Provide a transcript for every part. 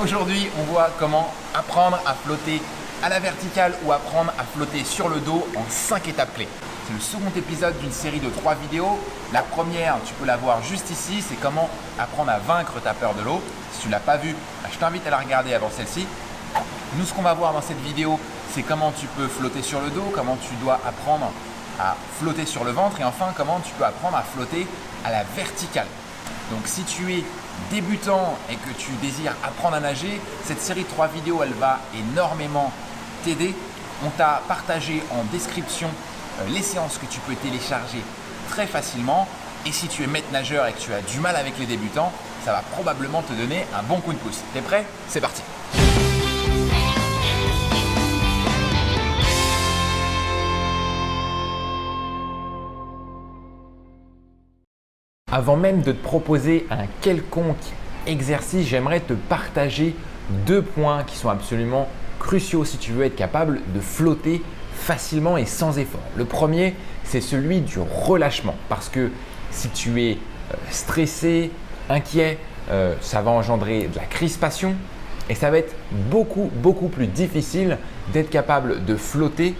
Aujourd'hui, on voit comment apprendre à flotter à la verticale ou apprendre à flotter sur le dos en 5 étapes clés. C'est le second épisode d'une série de 3 vidéos. La première, tu peux la voir juste ici, c'est comment apprendre à vaincre ta peur de l'eau. Si tu ne l'as pas vue, je t'invite à la regarder avant celle-ci. Nous, ce qu'on va voir dans cette vidéo, c'est comment tu peux flotter sur le dos, comment tu dois apprendre à flotter sur le ventre et enfin comment tu peux apprendre à flotter à la verticale. Donc si tu es débutant et que tu désires apprendre à nager, cette série de 3 vidéos, elle va énormément t'aider. On t'a partagé en description les séances que tu peux télécharger très facilement. Et si tu es maître nageur et que tu as du mal avec les débutants, ça va probablement te donner un bon coup de pouce. T'es prêt? C'est parti! Avant même de te proposer un quelconque exercice, j'aimerais te partager 2 points qui sont absolument cruciaux si tu veux être capable de flotter facilement et sans effort. Le premier, c'est celui du relâchement parce que si tu es stressé, inquiet, ça va engendrer de la crispation et ça va être beaucoup plus difficile d'être capable de flotter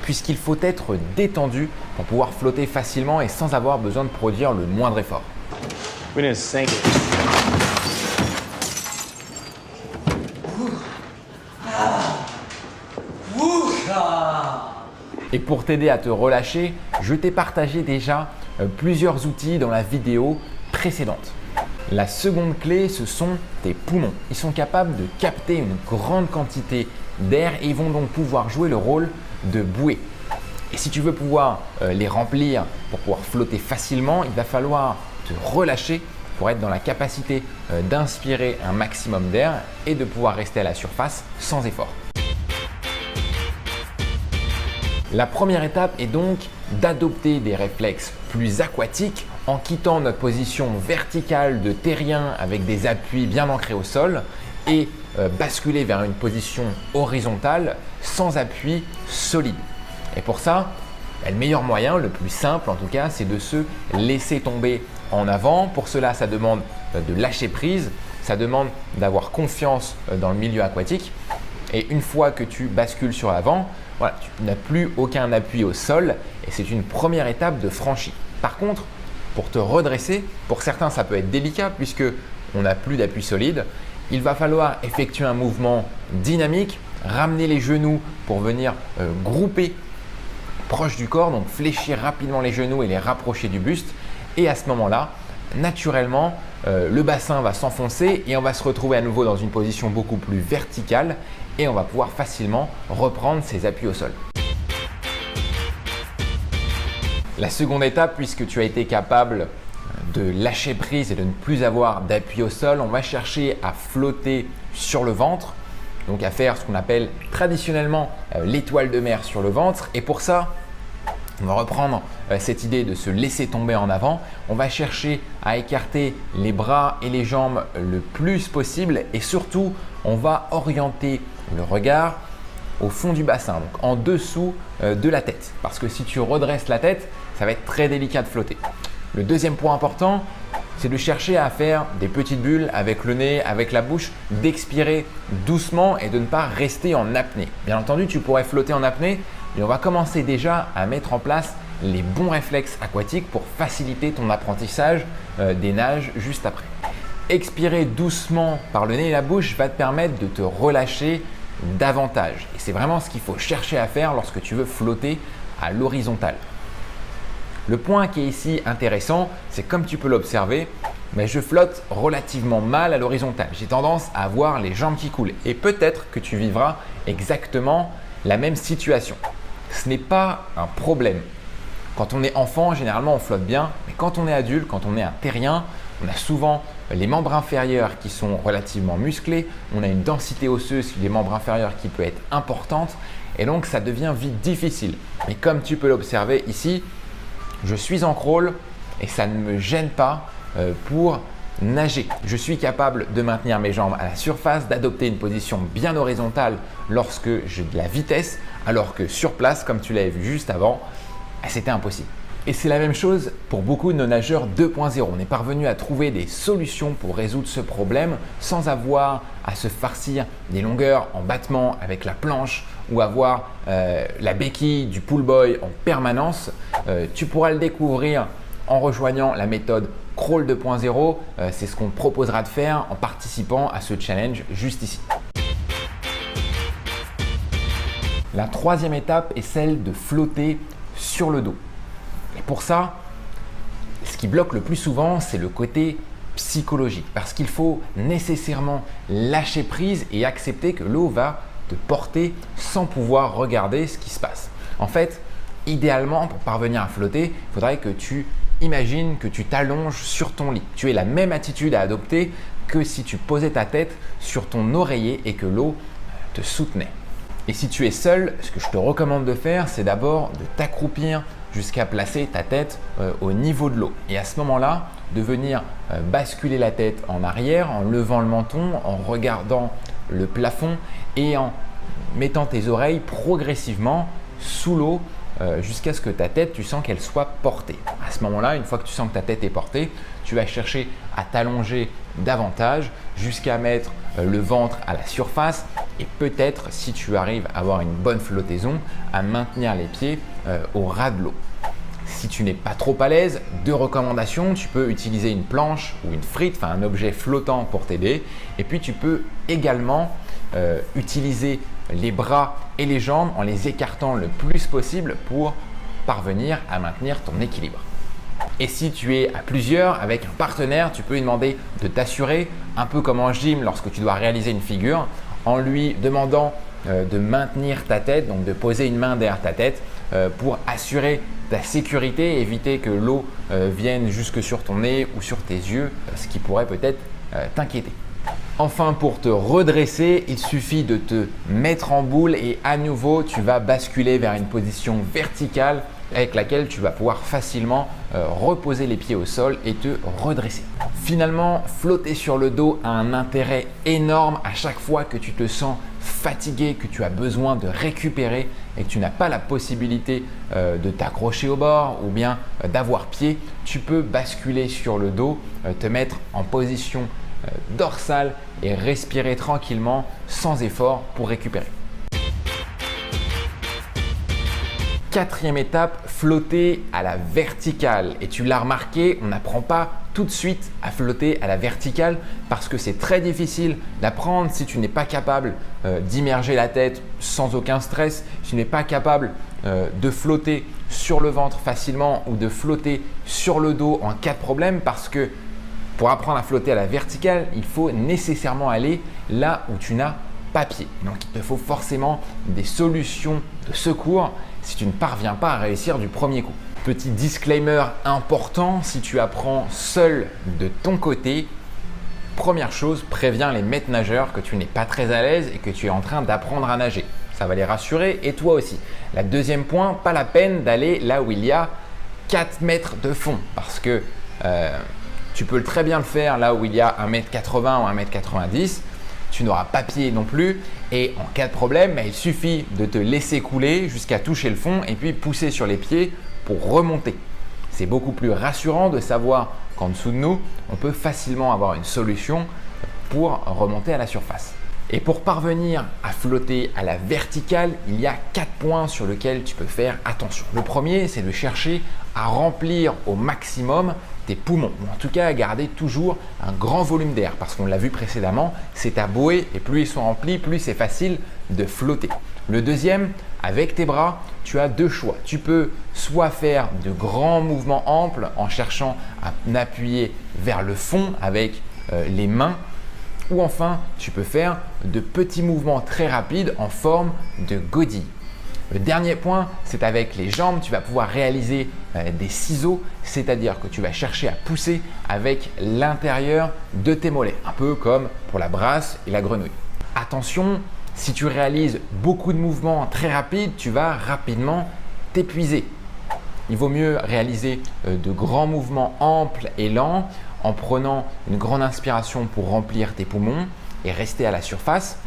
puisqu'il faut être détendu pour pouvoir flotter facilement et sans avoir besoin de produire le moindre effort. Et pour t'aider à te relâcher, je t'ai partagé déjà plusieurs outils dans la vidéo précédente. La seconde clé, ce sont tes poumons. Ils sont capables de capter une grande quantité d'air et ils vont donc pouvoir jouer le rôle de bouée. Et si tu veux pouvoir les remplir pour pouvoir flotter facilement, il va falloir te relâcher pour être dans la capacité d'inspirer un maximum d'air et de pouvoir rester à la surface sans effort. La première étape est donc d'adopter des réflexes plus aquatiques en quittant notre position verticale de terrien avec des appuis bien ancrés au sol et basculer vers une position horizontale sans appui solide. Et pour ça, le meilleur moyen, le plus simple en tout cas, c'est de se laisser tomber en avant. Pour cela, ça demande de lâcher prise, ça demande d'avoir confiance dans le milieu aquatique. Et une fois que tu bascules sur l'avant, voilà, tu n'as plus aucun appui au sol et c'est une première étape de franchie. Par contre, pour te redresser, pour certains, ça peut être délicat puisque on n'a plus d'appui solide. Il va falloir effectuer un mouvement dynamique, ramener les genoux pour venir grouper proche du corps, donc fléchir rapidement les genoux et les rapprocher du buste. Et à ce moment-là, naturellement, le bassin va s'enfoncer et on va se retrouver à nouveau dans une position beaucoup plus verticale et on va pouvoir facilement reprendre ses appuis au sol. La seconde étape, puisque tu as été capable de lâcher prise et de ne plus avoir d'appui au sol, on va chercher à flotter sur le ventre. Donc à faire ce qu'on appelle traditionnellement l'étoile de mer sur le ventre. Et pour ça, on va reprendre cette idée de se laisser tomber en avant. On va chercher à écarter les bras et les jambes le plus possible et surtout, on va orienter le regard au fond du bassin, donc en dessous de la tête. Parce que si tu redresses la tête, ça va être très délicat de flotter. Le deuxième point important, c'est de chercher à faire des petites bulles avec le nez, avec la bouche, d'expirer doucement et de ne pas rester en apnée. Bien entendu, tu pourrais flotter en apnée, mais on va commencer déjà à mettre en place les bons réflexes aquatiques pour faciliter ton apprentissage des nages juste après. Expirer doucement par le nez et la bouche va te permettre de te relâcher davantage. Et c'est vraiment ce qu'il faut chercher à faire lorsque tu veux flotter à l'horizontale. Le point qui est ici intéressant, c'est comme tu peux l'observer, mais je flotte relativement mal à l'horizontale. J'ai tendance à avoir les jambes qui coulent et peut-être que tu vivras exactement la même situation. Ce n'est pas un problème. Quand on est enfant, généralement on flotte bien, mais quand on est adulte, quand on est un terrien, on a souvent les membres inférieurs qui sont relativement musclés, on a une densité osseuse des membres inférieurs qui peut être importante et donc ça devient vite difficile. Mais comme tu peux l'observer ici, je suis en crawl et ça ne me gêne pas pour nager. Je suis capable de maintenir mes jambes à la surface, d'adopter une position bien horizontale lorsque j'ai de la vitesse, alors que sur place, comme tu l'avais vu juste avant, c'était impossible. Et c'est la même chose pour beaucoup de nos nageurs 2.0. On est parvenu à trouver des solutions pour résoudre ce problème sans avoir à se farcir des longueurs en battement avec la planche ou avoir la béquille du pull boy en permanence. Tu pourras le découvrir en rejoignant la méthode Crawl 2.0. C'est ce qu'on te proposera de faire en participant à ce challenge juste ici. La troisième étape est celle de flotter sur le dos. Et pour ça, ce qui bloque le plus souvent, c'est le côté psychologique. Parce qu'il faut nécessairement lâcher prise et accepter que l'eau va te porter sans pouvoir regarder ce qui se passe. En fait, idéalement, pour parvenir à flotter, il faudrait que tu imagines que tu t'allonges sur ton lit. Tu aies la même attitude à adopter que si tu posais ta tête sur ton oreiller et que l'eau te soutenait. Et si tu es seul, ce que je te recommande de faire, c'est d'abord de t'accroupir jusqu'à placer ta tête au niveau de l'eau. Et à ce moment-là, de venir basculer la tête en arrière, en levant le menton, en regardant le plafond et en mettant tes oreilles progressivement sous l'eau jusqu'à ce que ta tête, tu sens qu'elle soit portée. À ce moment-là, une fois que tu sens que ta tête est portée, tu vas chercher à t'allonger davantage jusqu'à mettre le ventre à la surface et peut-être, si tu arrives à avoir une bonne flottaison, à maintenir les pieds au ras de l'eau. Si tu n'es pas trop à l'aise, deux recommandations, tu peux utiliser une planche ou une frite, enfin un objet flottant pour t'aider. Et puis tu peux également utiliser les bras et les jambes en les écartant le plus possible pour parvenir à maintenir ton équilibre. Et si tu es à plusieurs avec un partenaire, tu peux lui demander de t'assurer, un peu comme en gym lorsque tu dois réaliser une figure, en lui demandant de maintenir ta tête, donc de poser une main derrière ta tête pour assurer ta sécurité, éviter que l'eau vienne jusque sur ton nez ou sur tes yeux, ce qui pourrait peut-être t'inquiéter. Enfin, pour te redresser, il suffit de te mettre en boule et à nouveau, tu vas basculer vers une position verticale avec laquelle tu vas pouvoir facilement reposer les pieds au sol et te redresser. Finalement, flotter sur le dos a un intérêt énorme à chaque fois que tu te sens fatigué, que tu as besoin de récupérer et que tu n'as pas la possibilité de t'accrocher au bord ou bien d'avoir pied, tu peux basculer sur le dos, te mettre en position dorsale et respirer tranquillement sans effort pour récupérer. Quatrième étape, flotter à la verticale. Et tu l'as remarqué, on n'apprend pas tout de suite à flotter à la verticale parce que c'est très difficile d'apprendre si tu n'es pas capable d'immerger la tête sans aucun stress, si tu n'es pas capable de flotter sur le ventre facilement ou de flotter sur le dos en cas de problème parce que pour apprendre à flotter à la verticale, il faut nécessairement aller là où tu n'as pas pied. Donc, il te faut forcément des solutions de secours si tu ne parviens pas à réussir du premier coup. Petit disclaimer important, si tu apprends seul de ton côté, première chose, préviens les maîtres nageurs que tu n'es pas très à l'aise et que tu es en train d'apprendre à nager. Ça va les rassurer et toi aussi. La deuxième point, pas la peine d'aller là où il y a 4 mètres de fond parce que tu peux très bien le faire là où il y a 1m80 ou 1m90. Tu n'auras pas pied non plus et en cas de problème, il suffit de te laisser couler jusqu'à toucher le fond et puis pousser sur les pieds pour remonter. C'est beaucoup plus rassurant de savoir qu'en dessous de nous, on peut facilement avoir une solution pour remonter à la surface. Et pour parvenir à flotter à la verticale, il y a 4 points sur lesquels tu peux faire attention. Le premier, c'est de chercher à remplir au maximum tes poumons, ou en tout cas à garder toujours un grand volume d'air parce qu'on l'a vu précédemment, c'est ta bouée et plus ils sont remplis, plus c'est facile de flotter. Le deuxième, avec tes bras, tu as 2 choix. Tu peux soit faire de grands mouvements amples en cherchant à appuyer vers le fond avec les mains ou enfin tu peux faire de petits mouvements très rapides en forme de godille. Le dernier point, c'est avec les jambes, tu vas pouvoir réaliser des ciseaux, c'est-à-dire que tu vas chercher à pousser avec l'intérieur de tes mollets, un peu comme pour la brasse et la grenouille. Attention, si tu réalises beaucoup de mouvements très rapides, tu vas rapidement t'épuiser. Il vaut mieux réaliser de grands mouvements amples et lents en prenant une grande inspiration pour remplir tes poumons et rester à la surface.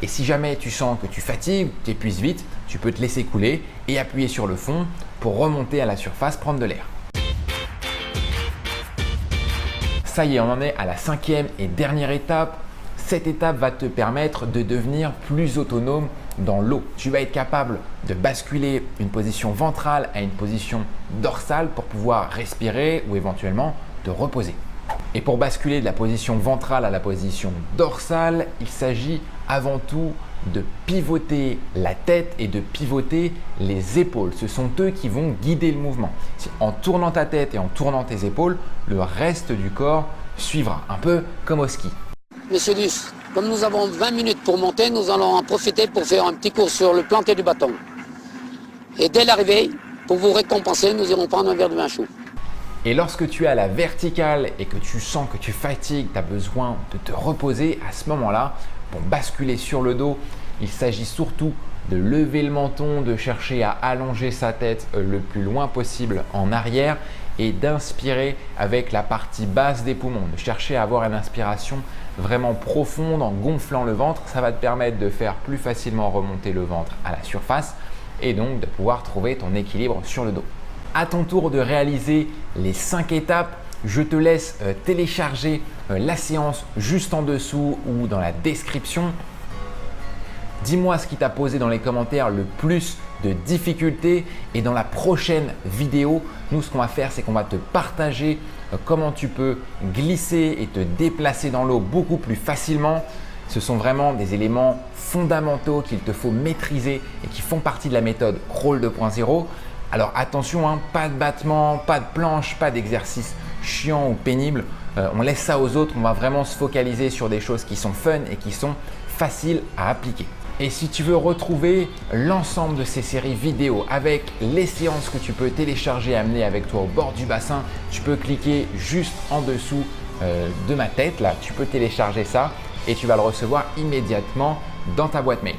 Et si jamais tu sens que tu fatigues, tu t'épuises vite, tu peux te laisser couler et appuyer sur le fond pour remonter à la surface, prendre de l'air. Ça y est, on en est à la 5e et dernière étape. Cette étape va te permettre de devenir plus autonome dans l'eau. Tu vas être capable de basculer une position ventrale à une position dorsale pour pouvoir respirer ou éventuellement te reposer. Et pour basculer de la position ventrale à la position dorsale, il s'agit avant tout de pivoter la tête et de pivoter les épaules. Ce sont eux qui vont guider le mouvement. En tournant ta tête et en tournant tes épaules, le reste du corps suivra, un peu comme au ski. Monsieur Luce, comme nous avons 20 minutes pour monter, nous allons en profiter pour faire un petit cours sur le planter du bâton. Et dès l'arrivée, pour vous récompenser, nous irons prendre un verre de vin chaud. Et lorsque tu es à la verticale et que tu sens que tu fatigues, tu as besoin de te reposer, à ce moment-là, pour basculer sur le dos, il s'agit surtout de lever le menton, de chercher à allonger sa tête le plus loin possible en arrière et d'inspirer avec la partie basse des poumons, de chercher à avoir une inspiration vraiment profonde en gonflant le ventre. Ça va te permettre de faire plus facilement remonter le ventre à la surface et donc de pouvoir trouver ton équilibre sur le dos. À ton tour de réaliser les 5 étapes, je te laisse télécharger la séance juste en dessous ou dans la description. Dis-moi ce qui t'a posé dans les commentaires le plus de difficultés et dans la prochaine vidéo, nous ce qu'on va faire, c'est qu'on va te partager comment tu peux glisser et te déplacer dans l'eau beaucoup plus facilement. Ce sont vraiment des éléments fondamentaux qu'il te faut maîtriser et qui font partie de la méthode Crawl 2.0. Alors attention, hein, pas de battement, pas de planche, pas d'exercice chiant ou pénible. On laisse ça aux autres, on va vraiment se focaliser sur des choses qui sont fun et qui sont faciles à appliquer. Et si tu veux retrouver l'ensemble de ces séries vidéo avec les séances que tu peux télécharger et amener avec toi au bord du bassin, tu peux cliquer juste en dessous de ma tête. Là, tu peux télécharger ça et tu vas le recevoir immédiatement dans ta boîte mail.